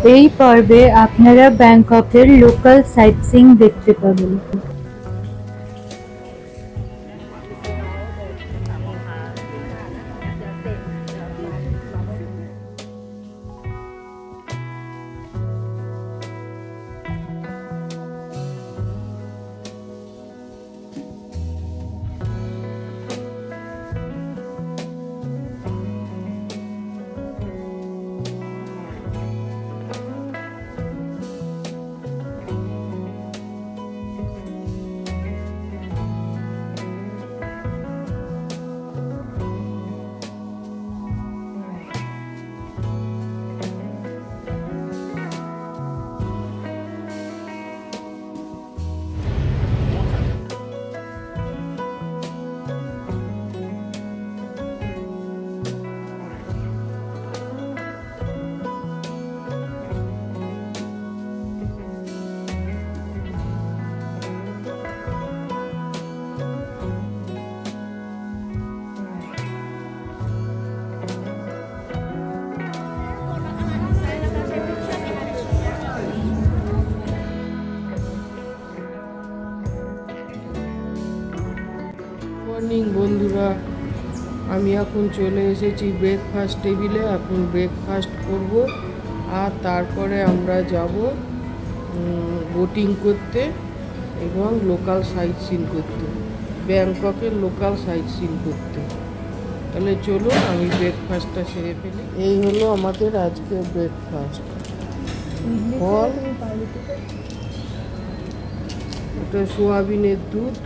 এই পর্বে আপনারা ব্যাংককের লোকাল সাইটসিইং দেখতে পাবেন। মর্নিং বন্ধুরা, আমি এখন চলে এসেছি ব্রেকফাস্ট টেবিলে। এখন ব্রেকফাস্ট করব আর তারপরে আমরা যাব বোটিং করতে এবং লোকাল সাইট সিন করতে, ব্যাংককের লোকাল সাইট সিন করতে। তাহলে চলো আমি ব্রেকফাস্টটা সেরে ফেলি। এই হলো আমাদের আজকে ব্রেকফাস্ট। ফল, এটা সোয়াবিনের দুধ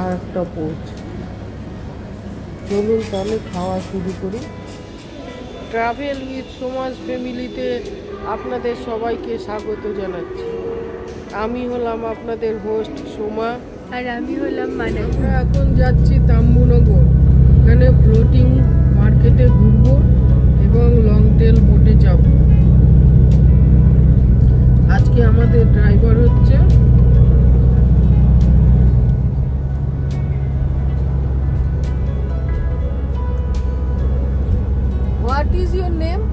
আর একটা পোচ। চলুন তাহলে খাওয়া শুরু করি। ট্রাভেল উইথ সোমাস ফ্যামিলিতে আপনাদের সবাইকে স্বাগত জানাচ্ছি। আমি হলাম আপনাদের হোস্ট সোমা, আর আমি হলাম মানে। আমরা এখন যাচ্ছি তাম্বুনগর। এখানে ফ্লোটিং মার্কেটে ঘুরবো এবং লং টেল বোটে যাব। আজকে আমাদের ড্রাইভার হচ্ছে What is your name?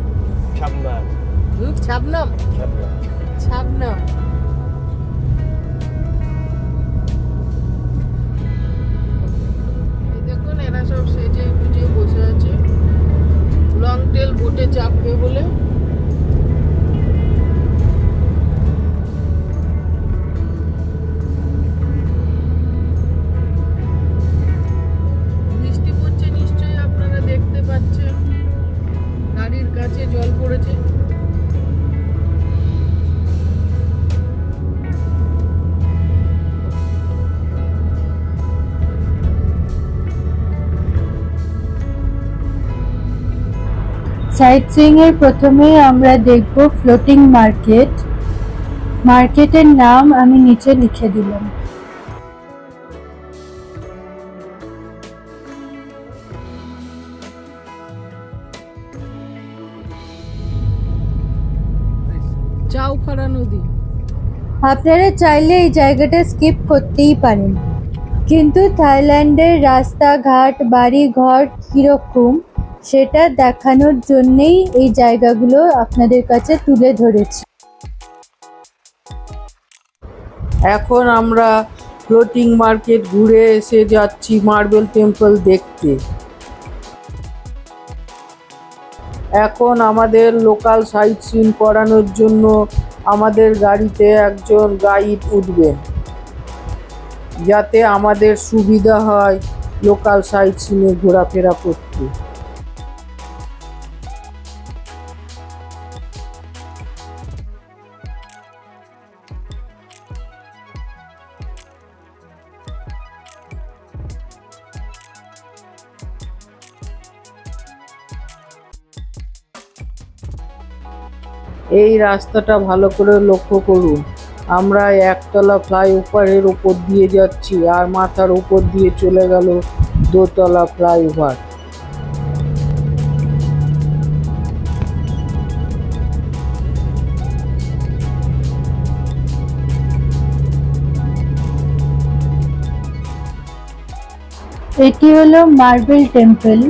Shabnam. Shabnam. Shabnam. এই দেখুন এরা সব সেজে গুজে বসে আছে লং টেল বোটে চাপবে বলে। বৃষ্টি পড়ছে নিশ্চয়ই, আপনারা দেখতে পাচ্ছেন গাড়ির কাছে জল পড়েছে। সাইটসিইং এর প্রথমেই আমরা দেখব ফ্লোটিং মার্কেট। মার্কেটের নাম আমি নিচে লিখে দিলাম। চাউখাড়া নদী। আপনারা চাইলে এই জায়গাটা স্কিপ করতেই পারেন, কিন্তু থাইল্যান্ডের রাস্তাঘাট বাড়ি ঘর কিরকম সেটা দেখানোর জন্যেই এই জায়গাগুলো আপনাদের কাছে তুলে ধরেছি। এখন আমরা ফ্লোটিং মার্কেট ঘুরে এসে যাচ্ছি মার্বেল টেম্পল দেখতে। এখন আমাদের লোকাল সাইট সিন করানোর জন্য আমাদের গাড়িতে একজন গাইড উঠবেন, যাতে আমাদের সুবিধা হয় লোকাল সাইট সিনে ঘোরাফেরা করতে। এই রাস্তাটা ভালো করে লক্ষ্য করুন। আমরা একতলা ফ্লাইওভারের ওপর দিয়ে যাচ্ছি আর মাথার উপর দিয়ে চলে গেল দোতলা ফ্লাইওভার। এটি হলো মার্বেল টেম্পল।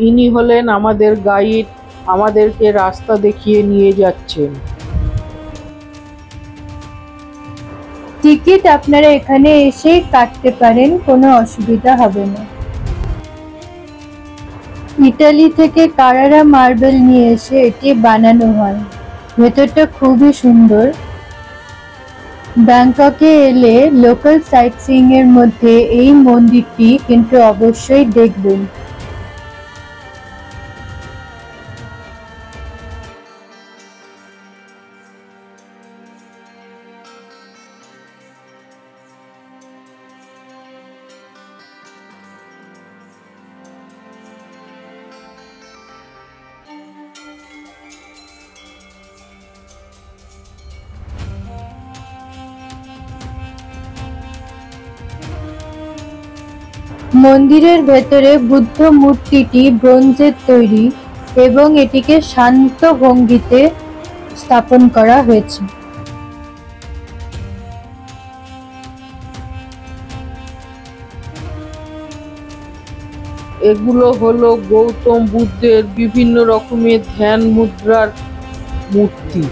ইনি হলেন আমাদের গাইড, আমাদেরকে রাস্তা দেখিয়ে নিয়ে যাচ্ছেন। টিকিট আপনারা এখানে এসে কাটতে পারেন, কোনো অসুবিধা হবে না। ইতালি থেকে কারারা মার্বেল নিয়ে এসে এটি বানানো হয়। ভেতরটা খুবই সুন্দর। ব্যাংককে এলে লোকাল সাইটসিইং এর মধ্যে এই মন্দিরটি কিন্তু অবশ্যই দেখবেন। মন্দিরের ভেতরে বুদ্ধ মূর্তিটি ব্রোঞ্জের তৈরি এবং এটিকে শান্ত ভঙ্গিতে স্থাপন করা হয়েছে। এগুলো হলো গৌতম বুদ্ধের বিভিন্ন রকমের ধ্যান মুদ্রার মূর্তি।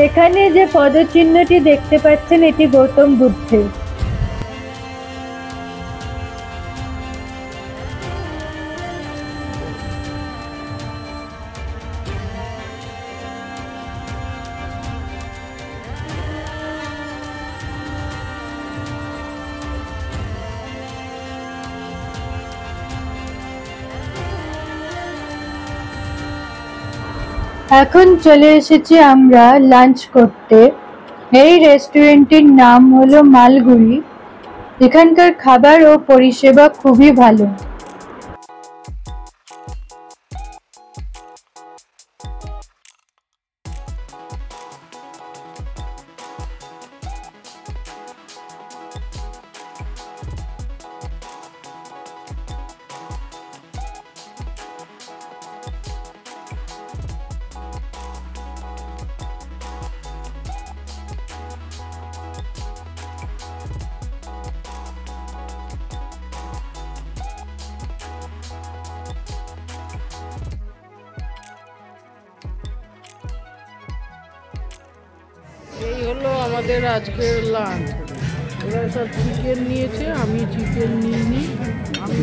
এখানে যে পদচিহ্নটি দেখতে পাচ্ছেন এটি গৌতম বুদ্ধের। এখন চলে এসেছি আমরা লাঞ্চ করতে। এই রেস্টুরেন্টটির নাম হলো মালগুড়ি। এখানকার খাবার ও পরিষেবা খুবই ভালো। এই হলো আমাদের আজকের লাঞ্চ। ওরা সব চিকেন নিয়েছে, আমি চিকেন নিইনি। আমি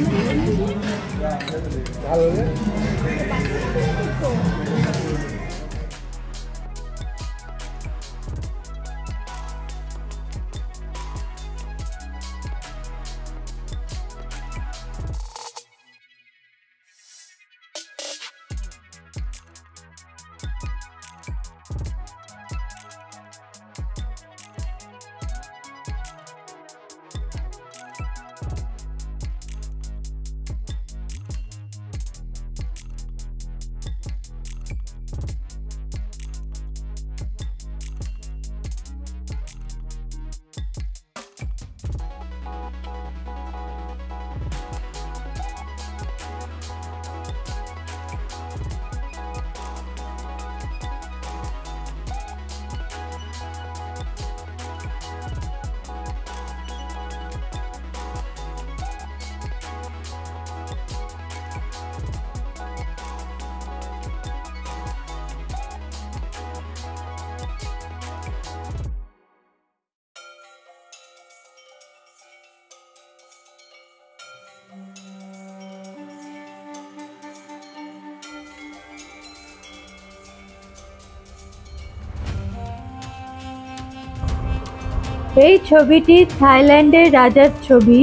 এই ছবিটি থাইল্যান্ডের রাজার ছবি।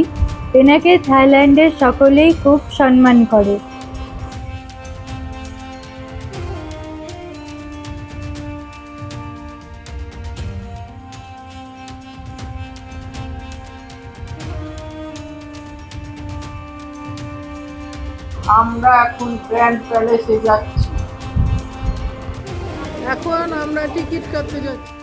এনাকে থাইল্যান্ডের সকলেই খুব সম্মান করে। আমরা এখন গ্র্যান্ড প্যালেসে যাচ্ছি। এখন আমরা টিকিট কাটতে যাচ্ছি।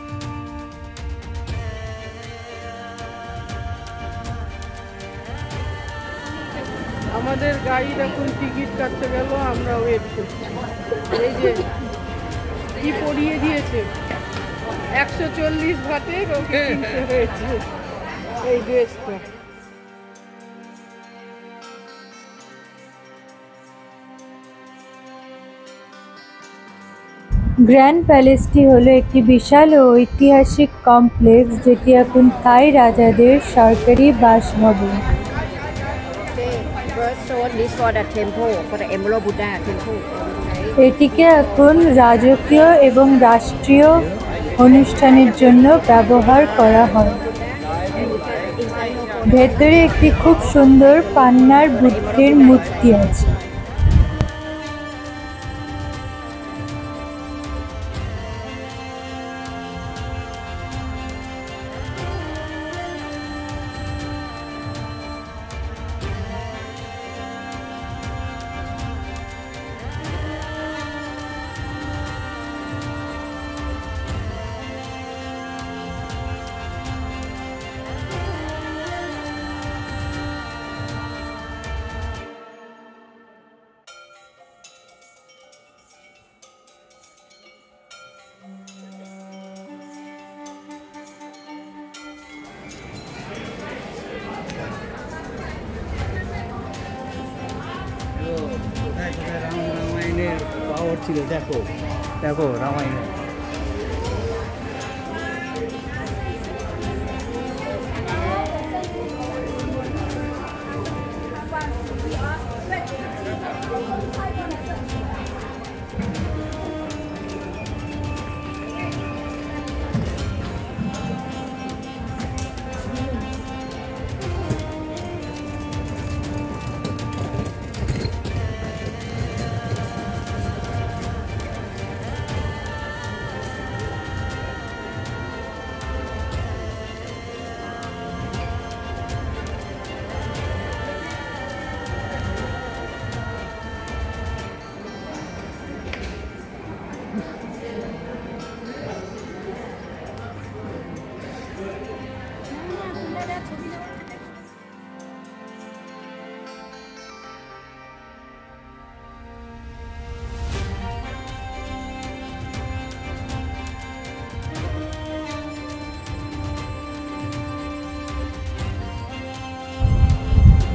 আমাদের গাইড এখন টিকিট কাটতে গেল, আমরা ওয়েট করছি। এই যে কি পরিয়ে দিয়েছে, 140 ভাতে ওকে কিনতে হয়েছে এই ড্রেসটা। গ্র্যান্ড প্যালেসটি হলো একটি বিশাল ও ঐতিহাসিক কমপ্লেক্স, যেটি এখন থাই রাজাদের সরকারি বাসভবন। First zone is for the temple, for the Emerald Buddha temple. এটিকে এখন রাজকীয় এবং রাষ্ট্রীয় অনুষ্ঠানের জন্য ব্যবহার করা হয়। ভেতরে একটি খুব সুন্দর পান্নার বুদ্ধের মূর্তি আছে। রামায়ণের পাওয়ার ছিল, দেখো দেখো রামায়ণের।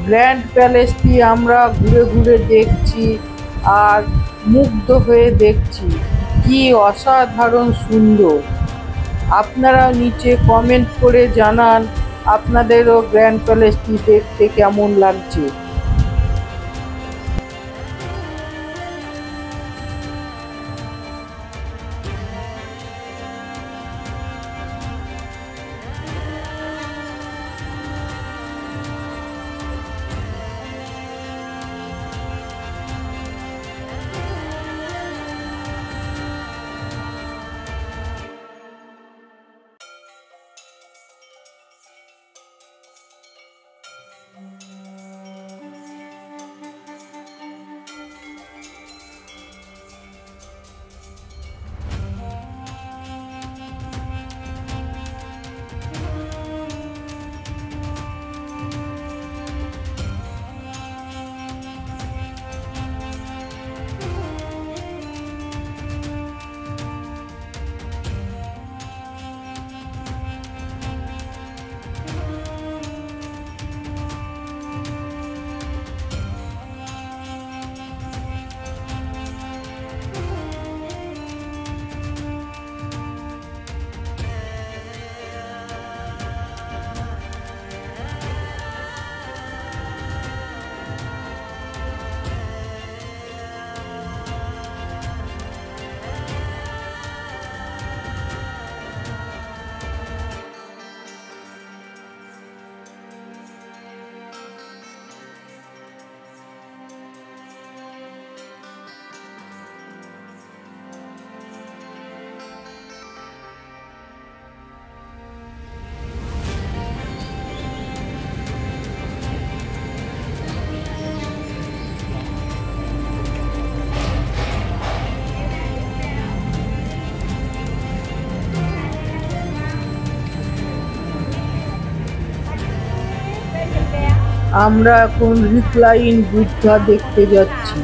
গ্র্যান্ড প্যালেসটি আমরা ঘুরে ঘুরে দেখছি আর মুগ্ধ হয়ে দেখছি, কি অসাধারণ সুন্দর। আপনারা নিচে কমেন্ট করে জানান আপনাদেরও গ্র্যান্ড প্যালেসটি দেখতে কেমন লাগছে। আমরা এখন রিক্লাইন বুদ্ধা দেখতে যাচ্ছি।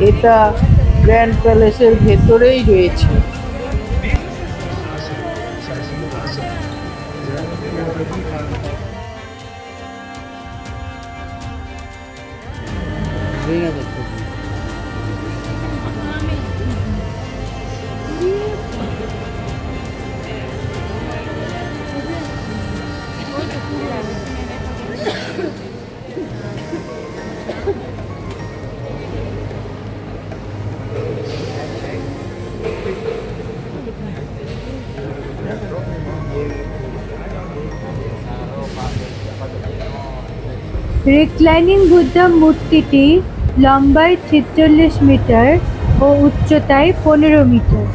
এটা গ্র্যান্ড প্যালেসের ভেতরেই রয়েছে। রিক্লাইনিং বুদ্ধা মূর্তিটি লম্বায় ৪৬ মিটার ও উচ্চতায় ১৫ মিটার।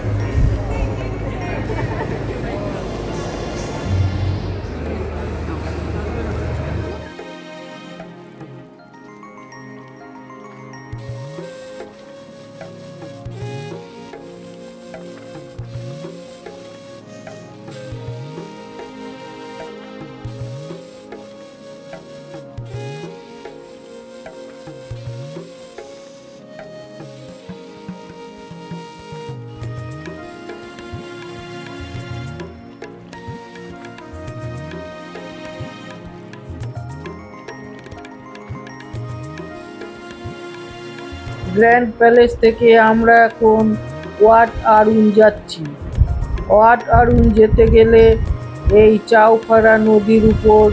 গ্র্যান্ড প্যালেস থেকে আমরা এখন ওয়াট আরুন যাচ্ছি। ওয়াট আরুন যেতে গেলে এই চাওফারা নদীর উপর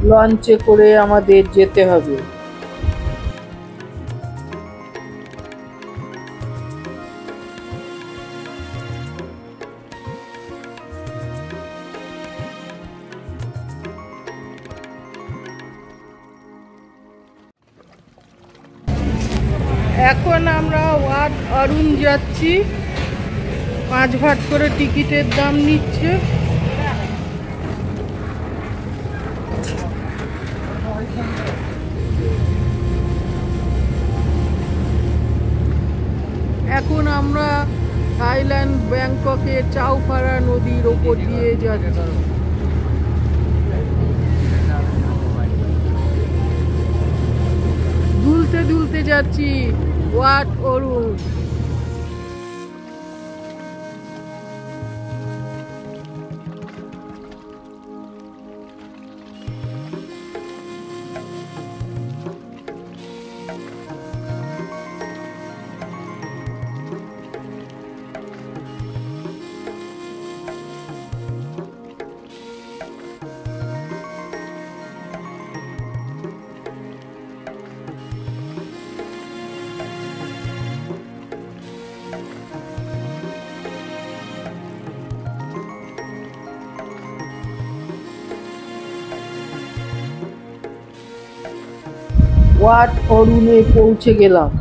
লঞ্চে করে আমাদের যেতে হবে। এখন আমরা ওয়াট আরুন যাচ্ছি। 5 ভাট করে টিকিটের দাম নিচ্ছে। এখন আমরা থাইল্যান্ড ব্যাংককে চাওফারা নদীর ওপর দিয়ে যাচ্ছি। দুলতে দুলতে যাচ্ছি ওয়াট আরুন। ওয়াট আরুনে পৌঁছে গেলাম।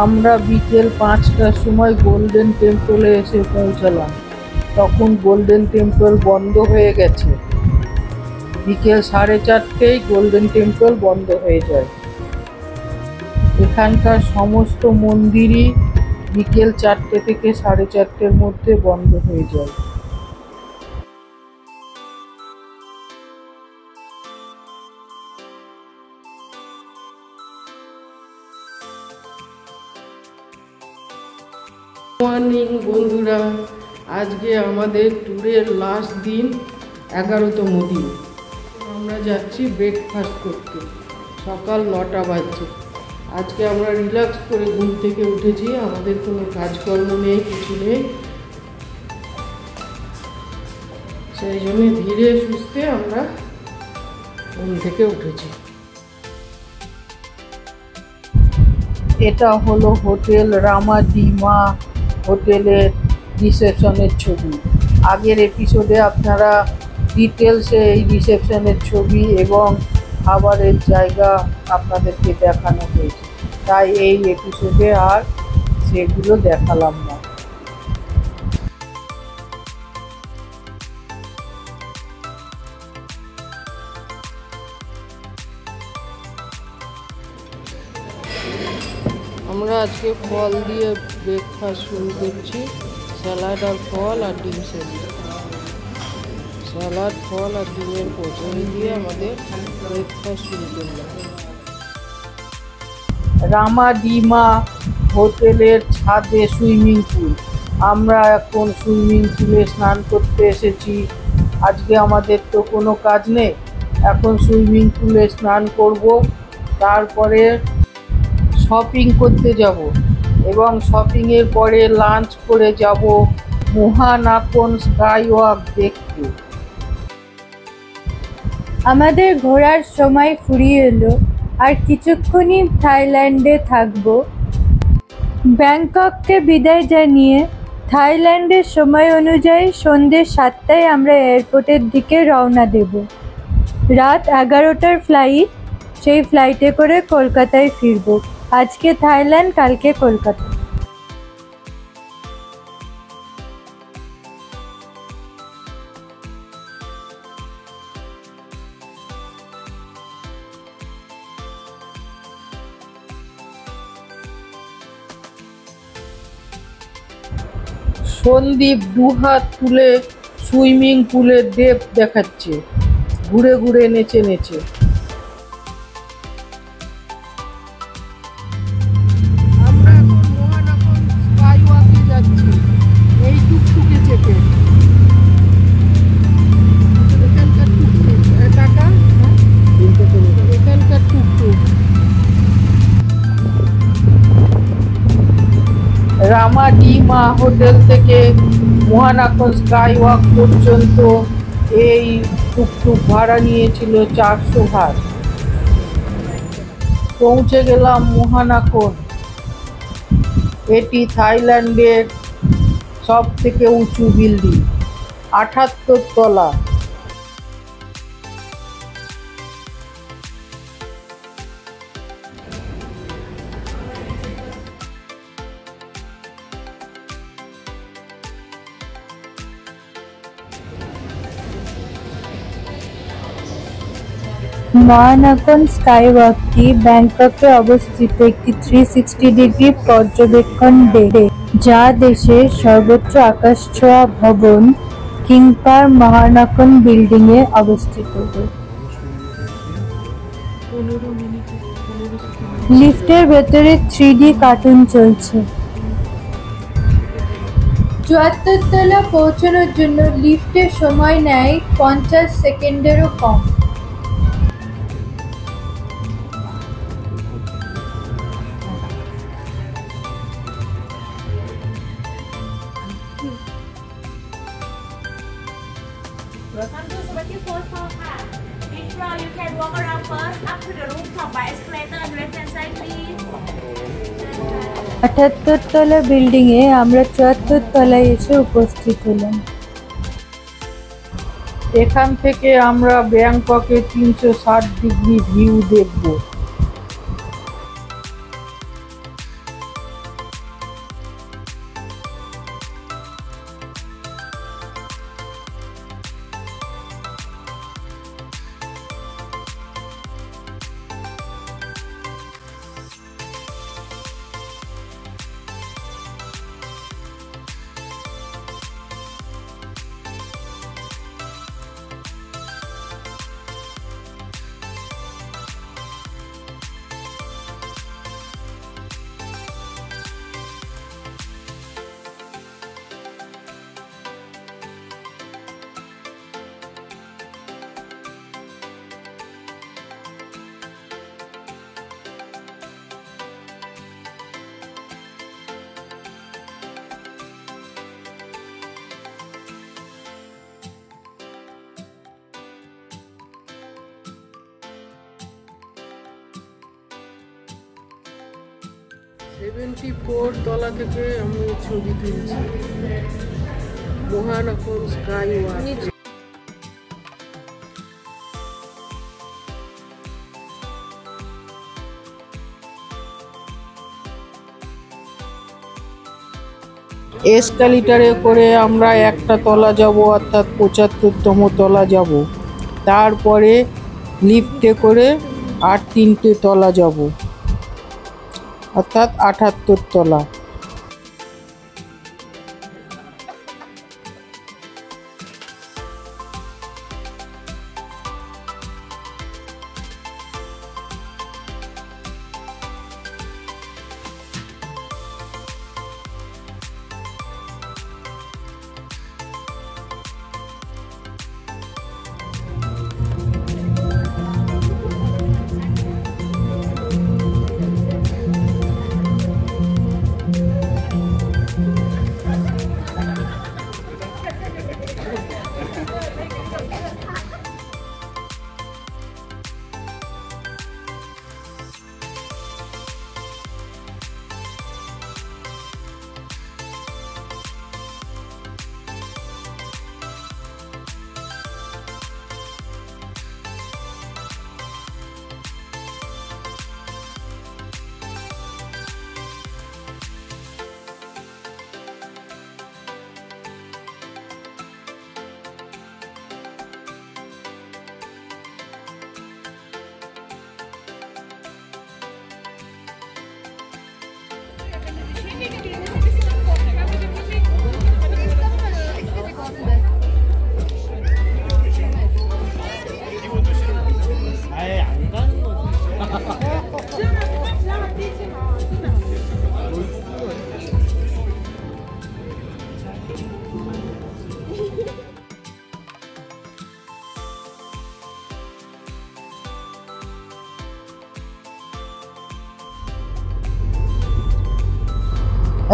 আমরা বিকেল 5টার সময় গোল্ডেন টেম্পলে এসে পৌঁছালাম। তখন গোল্ডেন টেম্পল বন্ধ হয়ে গেছে। বিকেল 4:30টায় গোল্ডেন টেম্পল বন্ধ হয়ে যায়। এখানকার সমস্ত মন্দিরই বিকেল 4টে থেকে 4:30-র মধ্যে বন্ধ হয়ে যায়। মর্নিং বন্ধুরা, আজকে আমাদের ট্যুরের লাস্ট দিন, 11তম দিন। আমরা যাচ্ছি ব্রেকফাস্ট করতে। সকাল 9টা বাজছে। আজকে আমরা রিল্যাক্স করে ঘুম থেকে উঠেছি, আমাদের কোনো কাজকর্ম নেই, কিছু নেই, সেই জন্য ধীরে সুস্থে আমরা ঘুম থেকে উঠেছি। এটা হলো হোটেল রামা ডি মা হোটেলের রিসেপশনের ছবি। আগের এপিসোডে আপনারা ডিটেলসে এই রিসেপশনের ছবি এবং খাবারের জায়গা আপনাদেরকে দেখানো হয়েছে, তাই এই এপিসোডে আর সেগুলো দেখালাম না। আমরা আজকে ফল দিয়ে ব্রেকফাস্ট শুরু করছি। স্যালাড আর ফল আর ডিম সেদ্ধ। স্যালাড, ফল আর ডিমের কচুরি দিয়ে আমাদের ব্রেকফাস্ট শুরু করলাম। রামা ডি মা হোটেলের ছাদে সুইমিং পুল। আমরা এখন সুইমিং পুলে স্নান করতে এসেছি। আজকে আমাদের তো কোনো কাজ নেই, এখন সুইমিং পুলে স্নান করব, তারপরে শপিং করতে যাব এবং শপিংয়ের পরে লাঞ্চ করে যাব মোহানাকোন স্কাই ওয়াক দেখতে। আমাদের ঘোরার সময় ফুরিয়ে এলো, আর কিছুক্ষণই থাইল্যান্ডে থাকবো। ব্যাংকককে বিদায় জানিয়ে থাইল্যান্ডের সময় অনুযায়ী সন্ধ্যে 7টায় আমরা এয়ারপোর্টের দিকে রওনা দেব। রাত 11টার ফ্লাইট, সেই ফ্লাইটে করে কলকাতায় ফিরব। আজকে থাইল্যান্ড, কালকে কলকাতা। সন্দীপ দুহাত তুলে সুইমিং পুলের ডেপ দেখাচ্ছে, ঘুরে ঘুরে নেচে নেচে। আমরা এখন মোহানাকোন স্কাই ওয়াকে যাচ্ছি, এই টুকটুকে চেপে। এখানকার টুকটুক টাকা, এখানকার টুকটুক। রামা ডি মা হোটেল থেকে মোহানাকোন স্কাই ওয়াক পর্যন্ত এই টুকটুক ভাড়া নিয়েছিল 400 ভাট। পৌঁছে গেলাম মোহানাকোন। এটি থাইল্যান্ডের সব থেকে উঁচু বিল্ডিং, 78 তলা। মোহানাকোন স্কাই ওয়াকটি ব্যাংককে অবস্থিত একটি 360 ডিগ্রি পর্যবেক্ষণ ডেক, যা দেশের সর্বোচ্চ আকাশছোঁয়া ভবন কিংপার মোহানাকোন বিল্ডিংয়ে অবস্থিত। লিফটের ভেতরে 3D কার্টুন চলছে। 74 তলা পৌঁছানোর জন্য লিফটে সময় নেয় 50 সেকেন্ডেরও কম। Welcome to 74th floor,ค่ะ. Each floor you can walk around first up to the rooftop by escalator on left hand side, please. 78 তলা বিল্ডিংয়ে আমরা 74 তলায় এসে উপস্থিত হলাম। এখান থেকে আমরা ব্যাংককের 360 ডিগ্রি ভিউ দেখব। 74 তলা থেকে আমি ছবি তুলছি। মহানগর স্কাই ওয়াক। এসকালেটরে করে আমরা একটা তলা যাব, অর্থাৎ 75তম তলা যাব। তারপরে লিফটে করে আর 3টে তলা যাব, অর্থাৎ 78 তলা।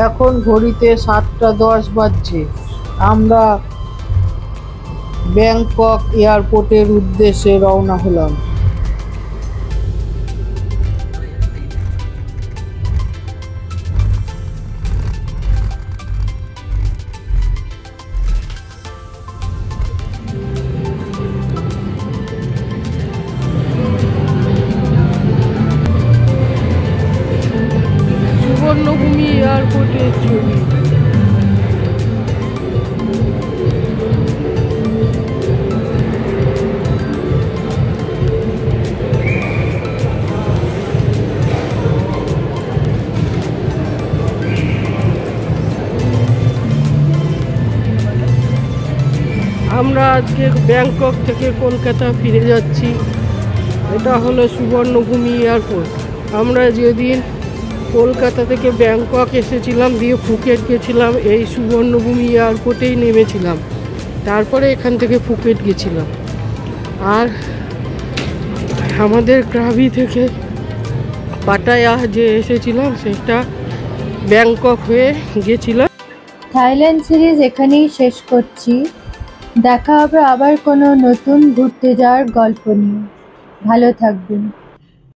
এখন ঘড়িতে 7:10 বাজছে। আমরা ব্যাংকক এয়ারপোর্টের উদ্দেশ্যে রওনা হলাম। সুবর্ণভূমি এয়ারপোর্টের ছবি। আমরা আজকে ব্যাংকক থেকে কলকাতা ফিরে যাচ্ছি। এটা হলো সুবর্ণভূমি এয়ারপোর্ট। আমরা যেদিন কলকাতা থেকে ব্যাংকক এসেছিলাম, দিয়ে ফুকেট গেছিলাম, এই সুবর্ণভূমি এয়ারপোর্টেই নেমেছিলাম। তারপরে এখান থেকে ফুকেট গেছিলাম। আর আমাদের ক্রাবি থেকে পাটায়া যে এসেছিলাম সেটা ব্যাংকক হয়ে গেছিলাম। থাইল্যান্ড সিরিজ এখানেই শেষ করছি। দেখা হবে আবার কোনো নতুন ঘুরতে যাওয়ার গল্প নিয়ে। ভালো থাকবেন।